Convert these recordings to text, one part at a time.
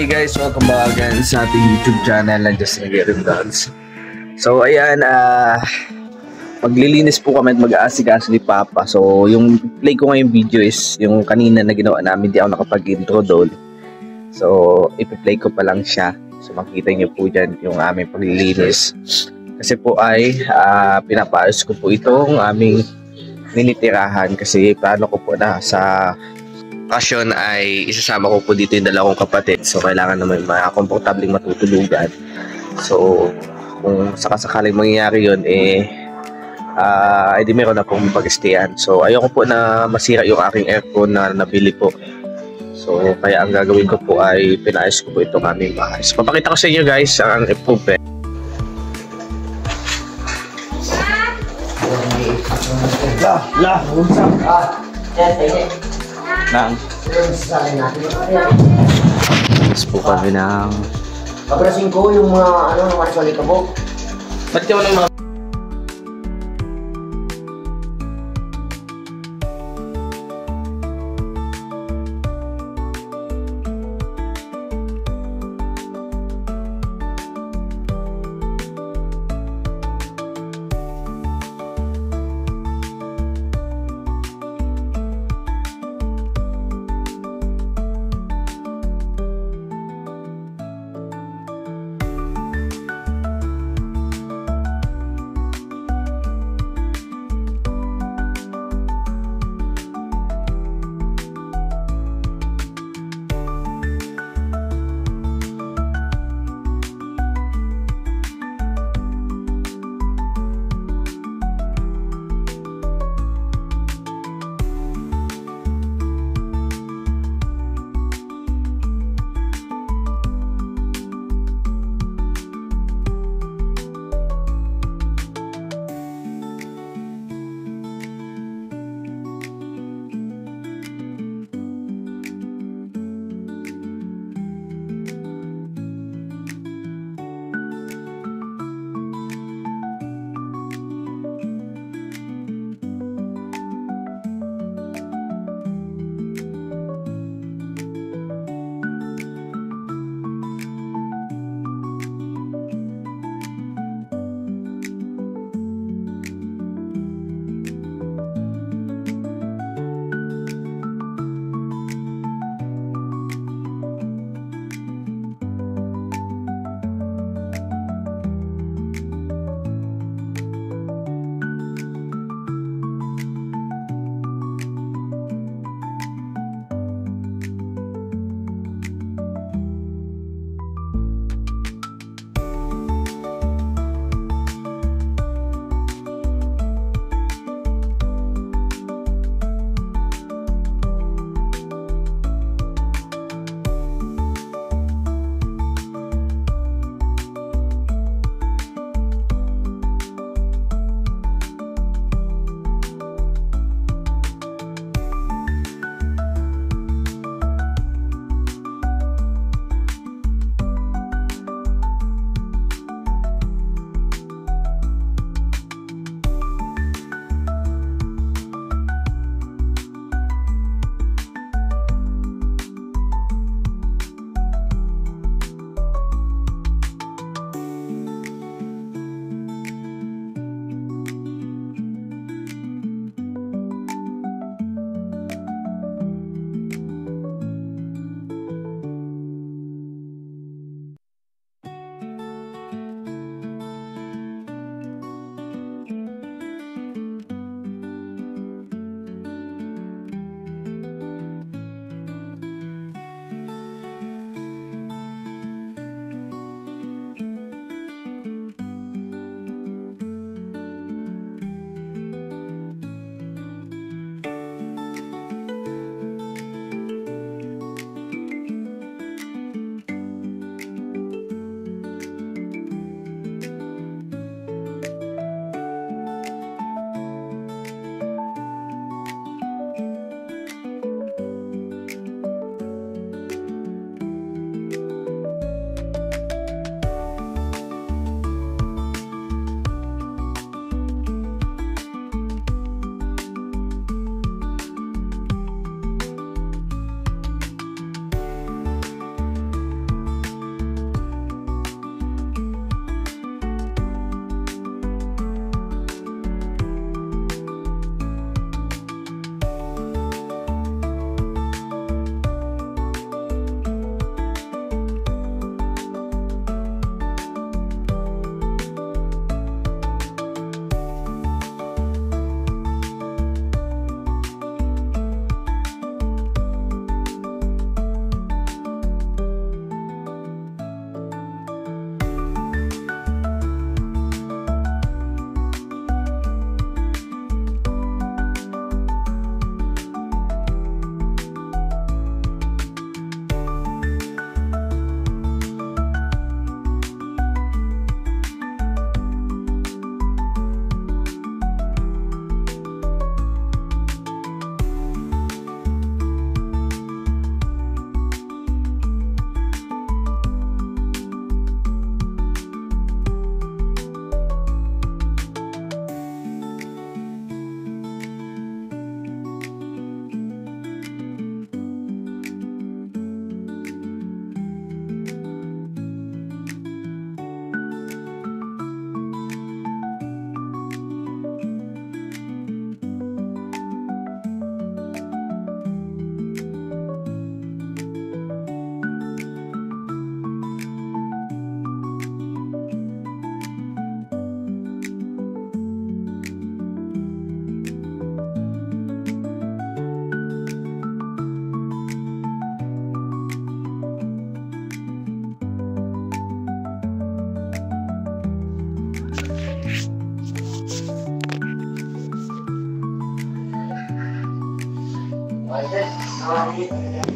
guys, welcome back again sa ating YouTube channel na Just Naggerin Vlogs. So ayan, maglilinis po kami at mag-aasikaso ni Papa. So yung play ko ngayong video is yung kanina na ginawa namin, di ako nakapag-intro doon. So ipi-play ko pa lang siya. So makikita niyo po dyan yung aming paglilinis. Kasi po ay pinapaayos ko po itong aming minitirahan kasi plano ko po na sa okasyon ay isasama ko po dito yung dalawang kapatid. So kailangan naman mga komportabling matutulugan. So kung sakasakaling mangyayari yun edi meron na pong pag-stayan. So ayoko po na masira yung aking aircon na nabili po. So kaya ang gagawin ko po ay pinaayos ko po itong aming bahay. So papakita ko sa inyo guys ang improvement. Tapos po kami ng Pabrasin ko yung mga mga soli ka mo. ba't yung mga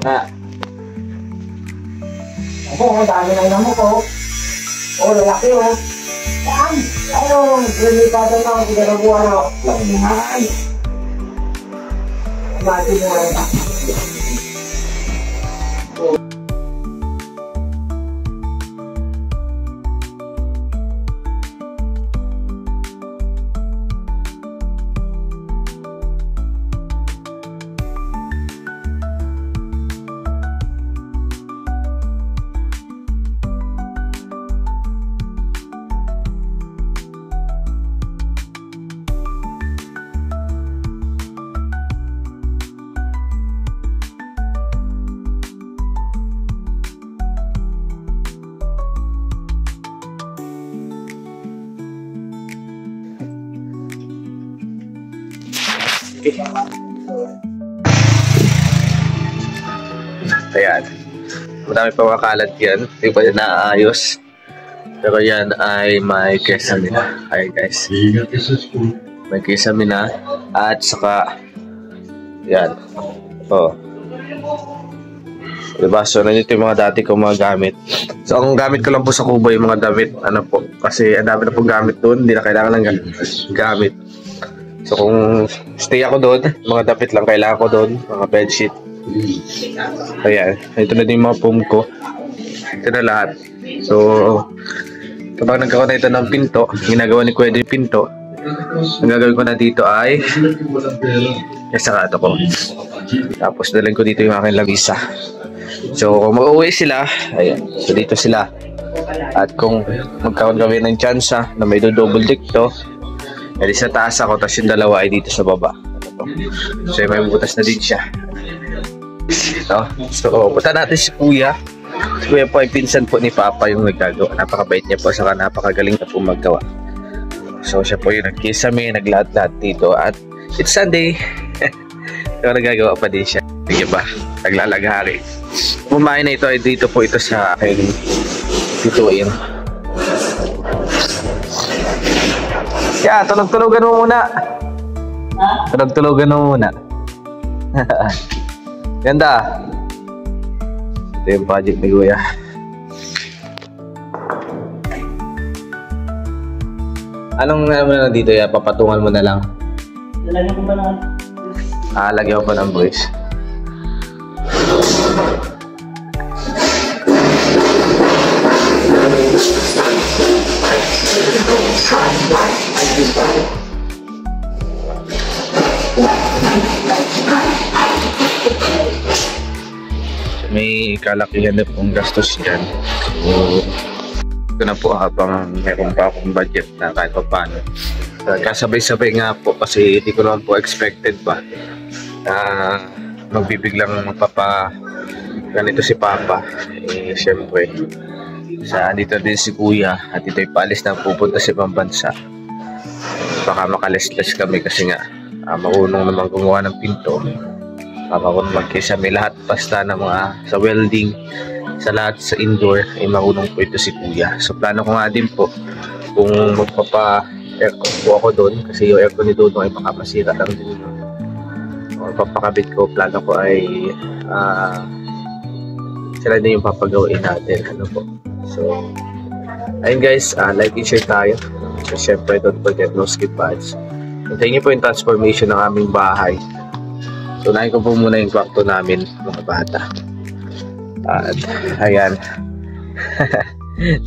Ha? Ako, ang dami ng namo ko. Oh, lalaki oh. Saan? Ayun, lumipatan na ako, pinagabuhan ako. Langan. Imagine mo lang. Ayan. Marami pa makalat yan. Hindi pa yan naaayos. Pero yan ay may kesame na. Ayan guys. May kesame na. At saka yan. Oh. Diba? So nandito yung mga dati kong mga gamit. So ang gamit ko lang po sa kubo yung mga damit. Ano po. Kasi ang dami na po gamit doon. Hindi na kailangan ng gamit. So kung stay ako doon, mga damit lang kailangan ko doon. Mga bedsheet. Ayan, ito na din yung mga foam ko. Ito na lahat. So kapag nagkaroon na ito ng pinto, ginagawa ni Kuya yung pinto, ang gagawin ko na dito ay saka ito ko. Tapos dalhin ko dito yung aking lamisa. So kung mag-uwi sila, ayan, so dito sila. At kung magkaroon kami ng tsansa na may double deck to, edi sa taas ako, tapos yung dalawa ay dito sa baba. So may butas na din siya. So punta natin si Kuya. Si Kuya po ay pinsan po ni Papa yung nagagawa. Napakabait niya po, saka napakagaling na po maggawa. So siya po yung nagkisame, naglahat-lahat dito. At it's Sunday. So nagagawa pa din siya. Sige ba? Naglalagari. Kumain na ito ay dito po ito sa aking tutuin. Yeah, tulog-tulogan mo muna. Tulog-tulogan mo muna. Ganda. Ito yung project ni Kuya. Anong mo na dito ya? Papatungan mo na lang. Lalagyan ko ba na? Lagyan ko pa ng voice. May kalakihan na pong gastos yan. So, ito na po habang meron pa akong budget na kahit pa paano. Kasabay-sabay nga po kasi hindi ko naman po expected ba na magbibiglang magpapa ganito si Papa. Eh, syempre, dito din si Kuya at ito'y paalis na pupunta sa ibang bansa. Baka makalistas kami kasi nga marunong naman gumawa ng pinto. Marunong magkisame lahat basta ng mga sa welding, sa lahat sa indoor ay marunong po ito si Kuya. So plano ko nga din po kung magpapa-aircon po ako doon kasi yung aircon ni Dodo ay makapasira lang din doon. O papakabit ko, plano ko ay sila na yung papagawin natin. Ano po. So ayun guys, like and share tayo. So syempre don't forget no skip ads. Hintayin niyo po yung transformation ng aming bahay. So unahin ko po muna yung kwarto namin mga bata. At ayan.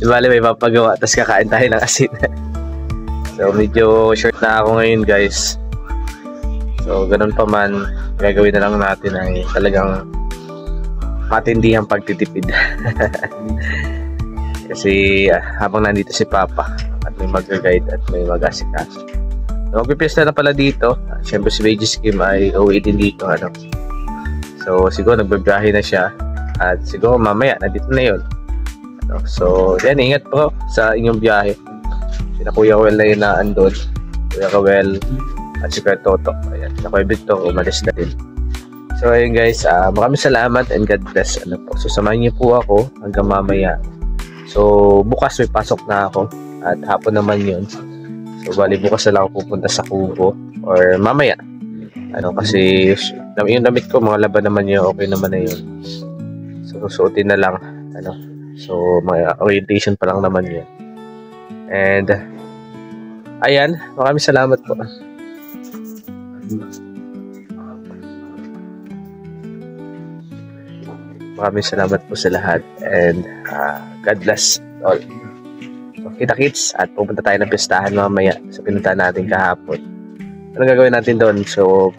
Diba may papagawa tapos kakain tayo ng asin. So medyo short na ako ngayon guys. So ganun pa man, gagawin na lang natin ay talagang matindihang pagtitipid. Kasi habang nandito si Papa at may mag-guide at may mag-asikaso. So, magpipiesta na pala dito. Siyempre si Regis Kim ay uwi din dito. Ano? So siguro nagbabiyahe na siya. At siguro mamaya nandito na yun. Ano? So yan, ingat po sa inyong biyahe. Sina Kuya Well na yun na andun. Kuya Well at si Kuya Toto. Ayan, si Kuya Victor umalis na din. So ayun guys, maraming salamat and God bless. Ano po. So samahan niyo po ako hanggang mamaya. So bukas may pasok na ako. At hapon naman yun. So bali bukas na lang ako pupunta sa Kubo or mamaya. Ano kasi Yung damit ko, mga laban naman yun, okay naman na yun. So, susuotin na lang. Ano? So, mga orientation pa lang naman yun. And, ayan, maraming salamat po. Maraming salamat po sa lahat. And, God bless all. So, kita-kits at pupunta tayo ng pistahan mamaya sa pinuntahan natin kahapon. Ano gagawin natin doon? So,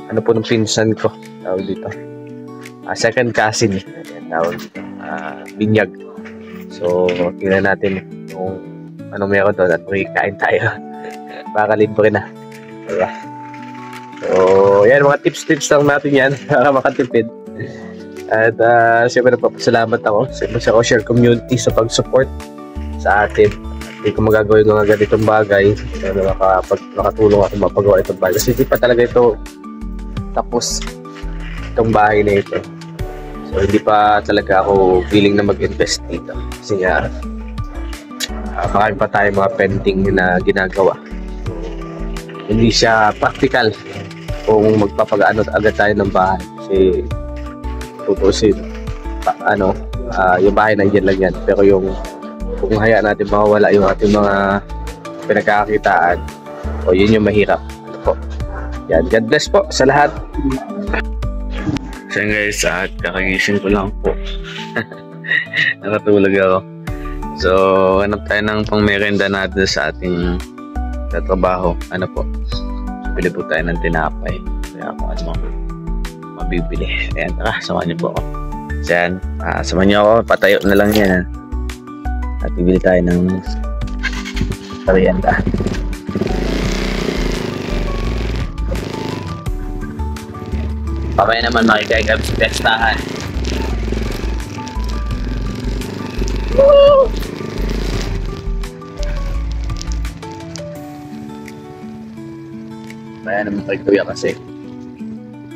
ano po ng pinsan ko, tawag dito, second cousin, tawag dito, binyag. So, tingnan natin kung ano meron doon at makikain tayo. Baka libre na, diba? So, yan, mga tips lang natin yan para makatipid. At siyempre nagpapasalamat ako sa Share Community sa pag-support sa atin. Hindi ko magagawin mga ganitong bagay na makatulong ako mapagawa itong bagay kasi hindi pa talaga ito tapos itong bahay na ito. So hindi pa talaga ako willing na mag-invest dito kasi nga marami pa tayo mga pending na ginagawa. Hindi siya practical kung magpapagaano agad tayo ng bahay kasi tutusin yung bahay nandiyan lang yan, pero yung kung hayaan natin mawawala yung ating mga pinagkakakitaan, yun yung mahirap. Ano po? Yan, God bless po sa lahat. So guys, kakagising ko lang po. Nakatulog ako. So, hanap tayo ng pang-merenda natin sa ating trabaho. Ano po? So, bili po tayo ng tinapay. Kaya kung ano mabibili. Ayan, tara, samahan niyo po ako. So yan, samahan niyo ako. Patayo na lang yan. At bibili tayo ng merienda. Pamaya naman makikagab sa testahan. Woo! Kaya naman kay Kuya kasi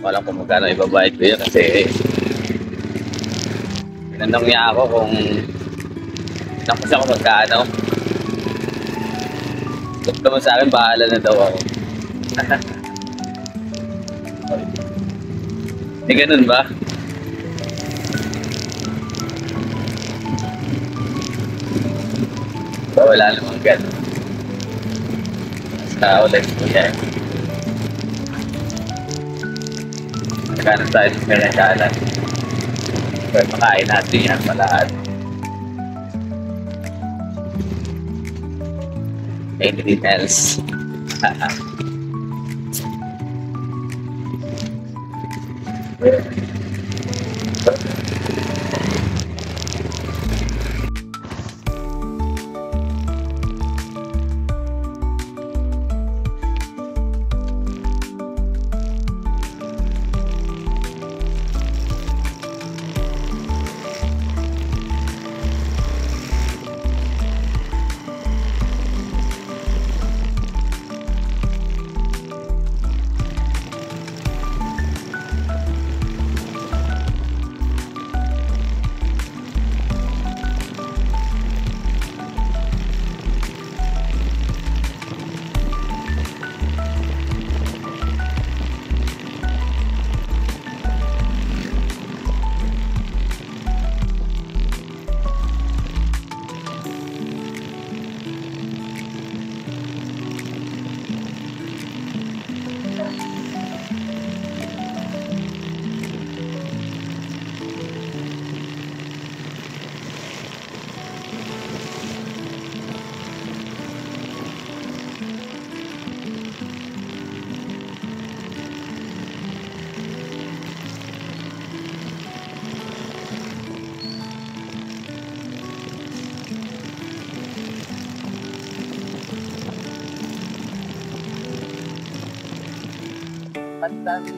walang kung magkano ibabayad ko yan kasi tinanong niya ako kung tapos ako magkano. Gusto mo sa akin, bahala na daw ako. Hindi ganun ba? Wala namang ganun. Basta ulit ko yan. Magkano tayo sa pinagkalan. Pero makain natin yan palahat. Anything else?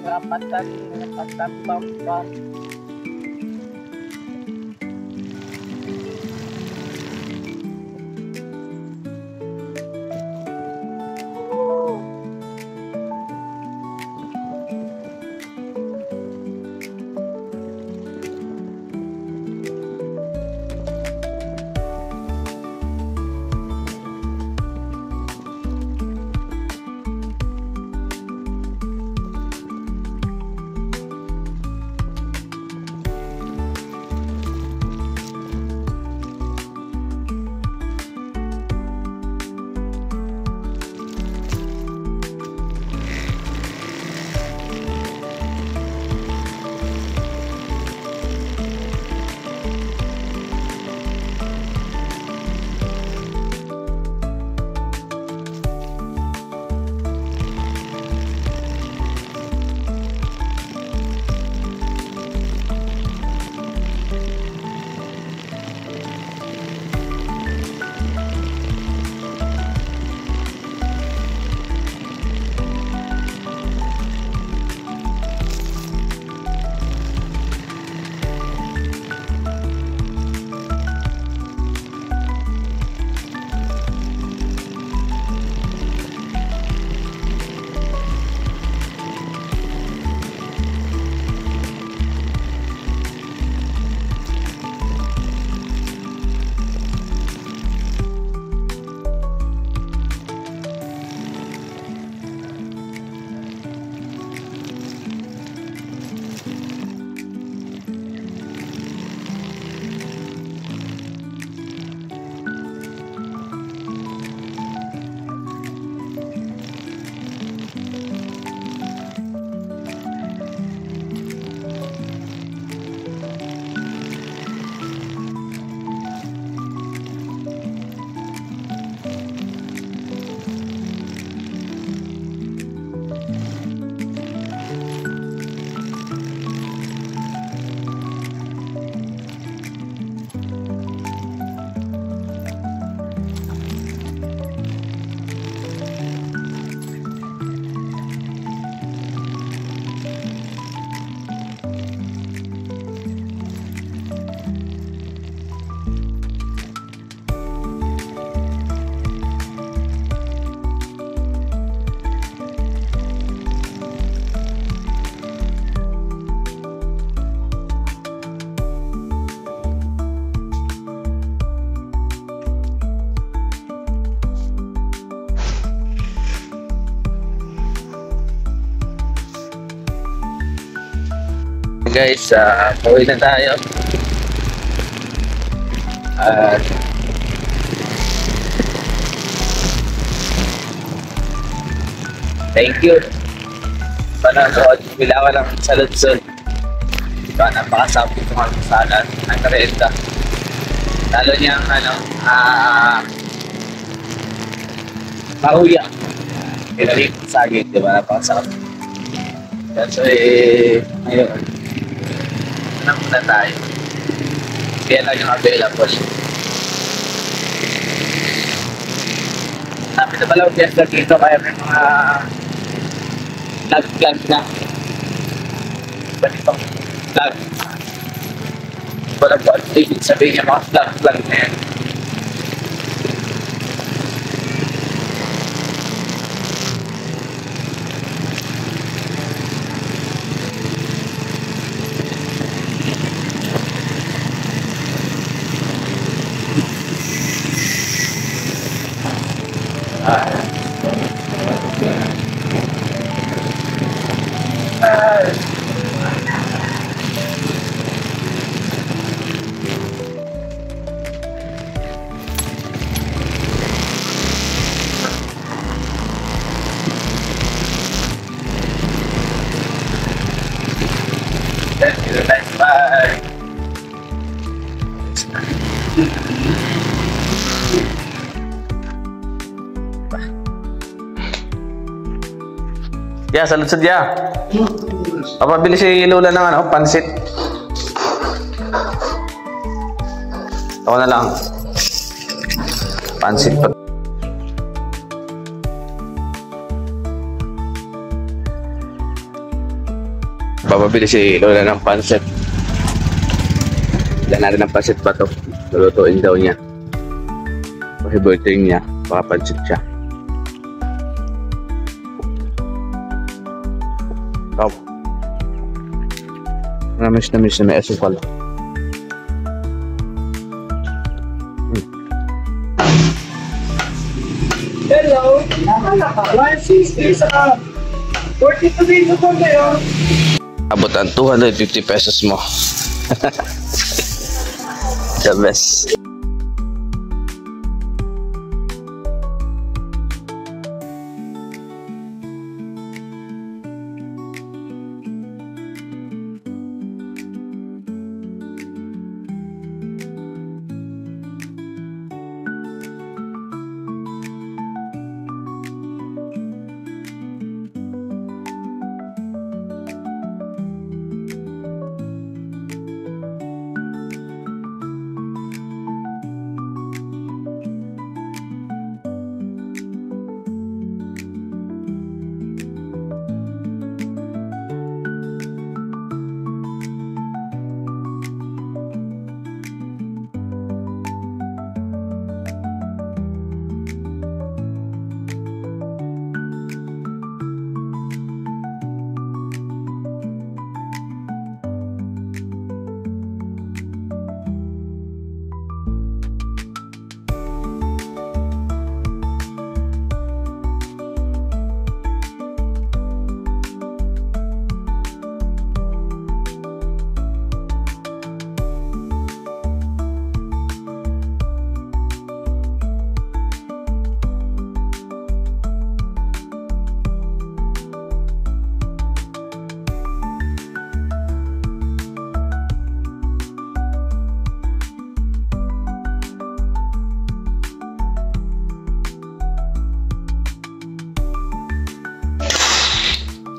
Rapatan, bam. Guys, pauwi na tayo. Thank you. Panonood, bilawan ng salud-sud. Diba, napakasabot ng mga salad. Nagkarenta. Lalo niyang, mahuya. Pinalik ng sagit, diba, napakasabot. So, ngayon, ano muna tayo? Kaya lang yung available. Sabi na pala, fiesta dito, kaya may mga vlog na. Iba nitong vlog. Wala po ang ibig sabihin yung mga vlog na yan. Bye. Ya, salud-sud ya. Papabili si Lola ng pansit. Ako na lang. Pansit pa. Papabili si Lola ng pansit. Ilan natin ng pansit ba ito? Lulutuin daw niya. Kasi birthday niya, baka pansit siya. Oh. Namis na may asukal. Hello! Live 60 sa 42 minutes po kayo. Abot ang 250 pesos mo. The best.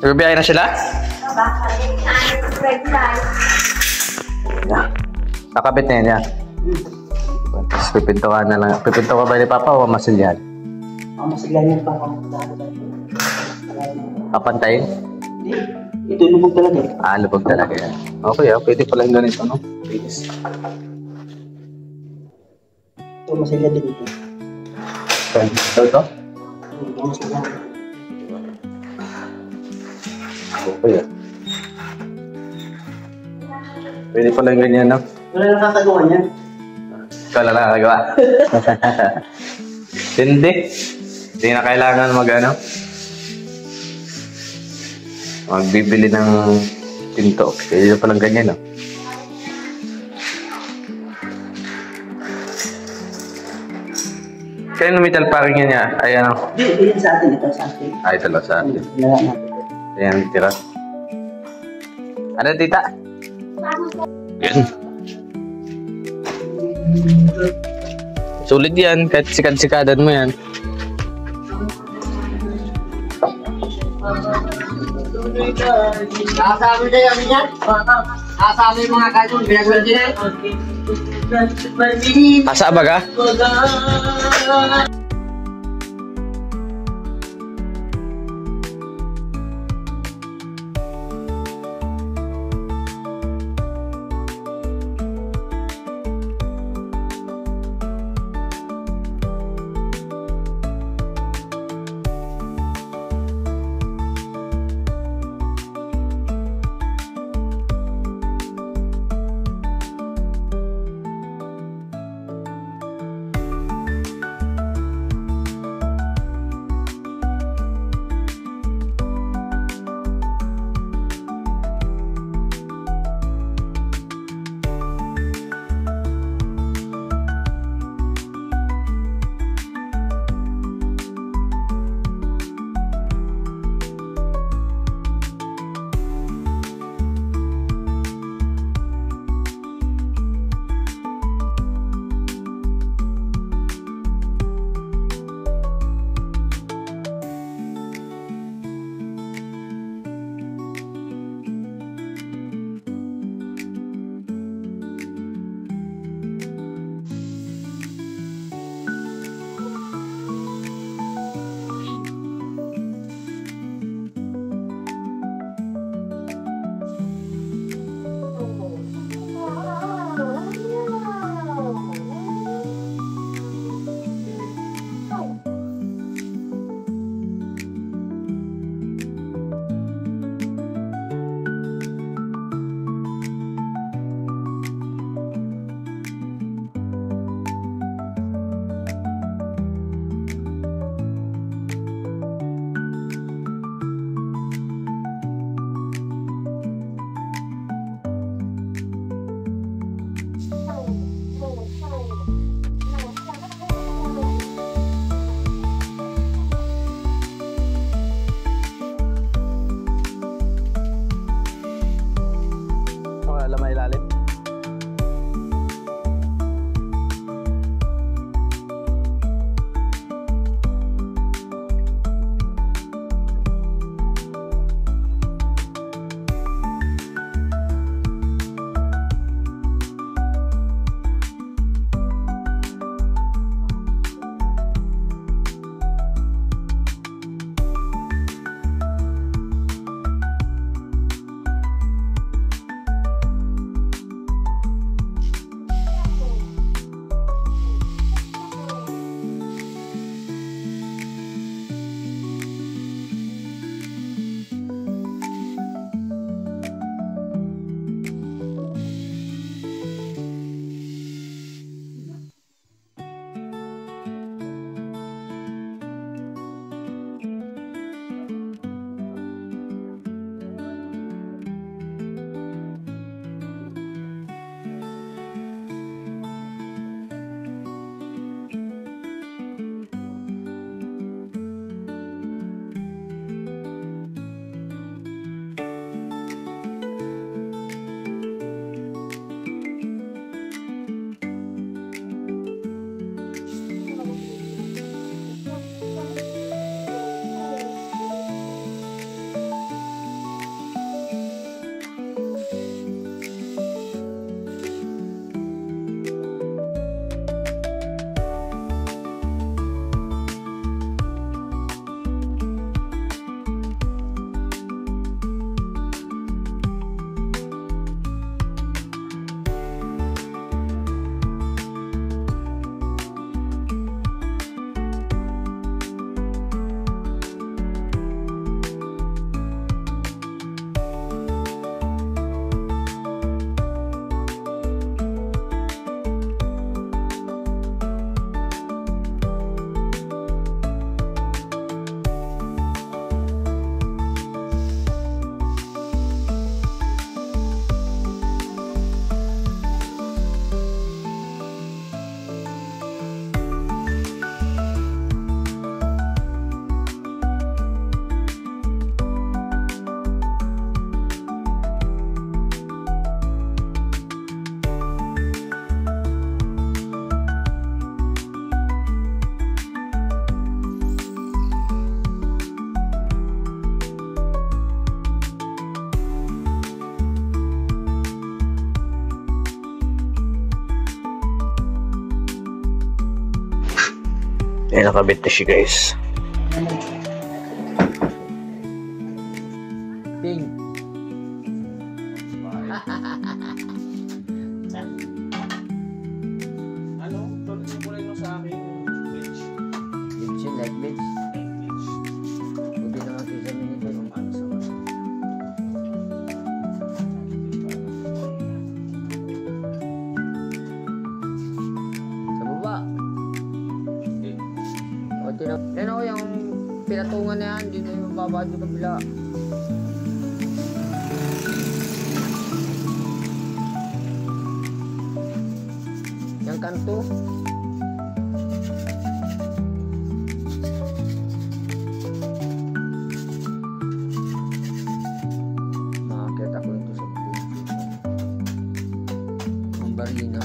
Nagbibiyahe na sila? Yeah. Nakabit na yan. Tapos pipintuhan na lang. Pipinto ka ba ni Papa o masilyan? Masilyan yan pa. Papantayin? Ito lubog talaga. Lubog talaga yan. Okay, pwede pala yung ganito, no? Please. Ito masilyan din ito. Ito? Ito masilyan. Okay. Pwede pala yung ganyan, no? Wala lang kakagawa niyan. Ikaw lang nakakagawa. Hindi. Hindi na kailangan magbibili ng Pinto. Kaya pa lang ganyan, no? Kaya metal parking niya. Ayan, no? Hindi, yun sa atin. Ito sa atin. Ay, ito lang sa atin. Wala natin. Ayan, tira. Ano, tita? Yan. Sulit yan. Kahit sikad-sikadan mo yan. Nakasabi kayo ano yan? Nakasabi mga kanon, binagwal din yan. Asa ba ka? Ayan, nakabit na siya guys. Ting. Ano? Tuloy mo rin sa akin yung bridge. Bridge yun, like bridge. Buti naman sa minito. Sa baba. O, tinan ko yung pinatungan na yan. Hindi na yung babad yung kabila. Yang kanto. Makakita ko ito sa buong. Ang barina.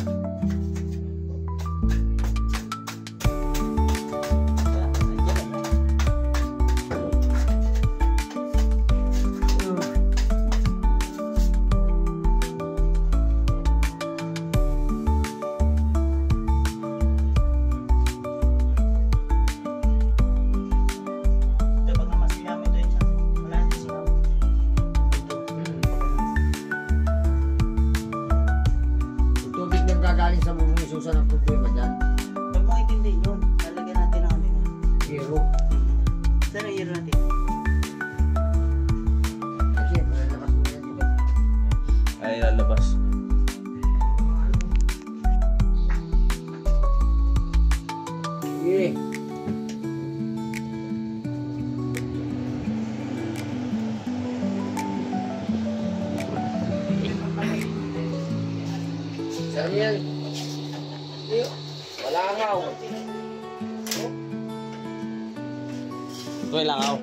Gagaling sa bubong susa ng problema dyan. Huwag mong intindi yun. Lalagyan natin ang ano. Hero. Saan ang hero natin? Kasi malalabas mo yan dito. Ay, lalabas. Sige. Saan yan? Wala nga ako. Ito lang ako.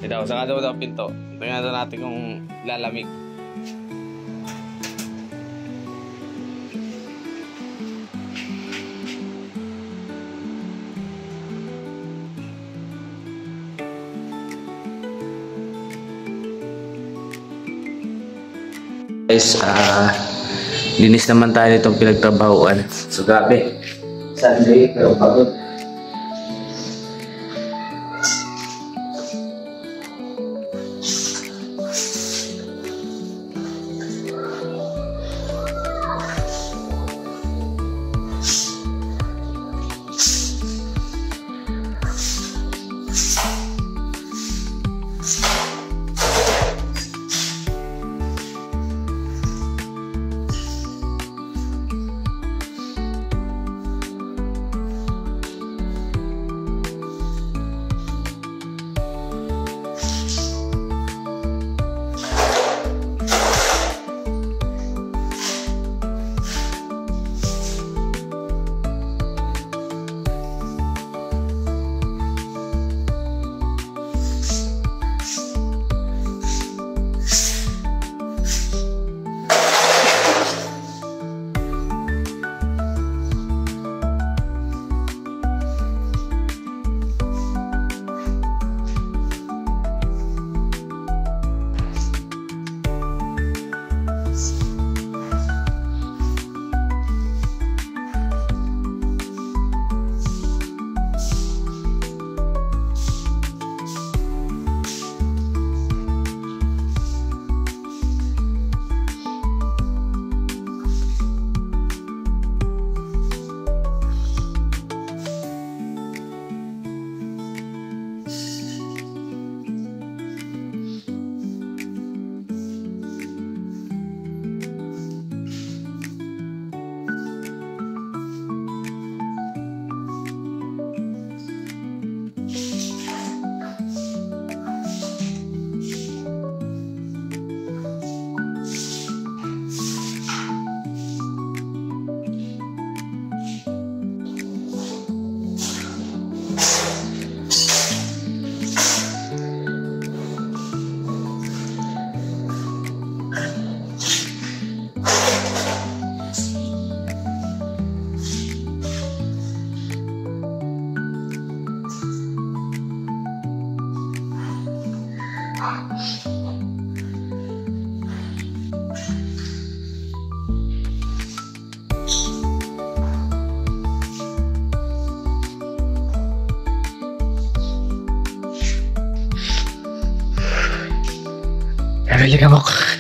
Ito, saan ka daw ang pinto? Tingnan natin kung lalamig. Guys, linis naman tayo nitong pinagtrabahuan. So, grabe. Sunday, pero pagod. Girly Gamok.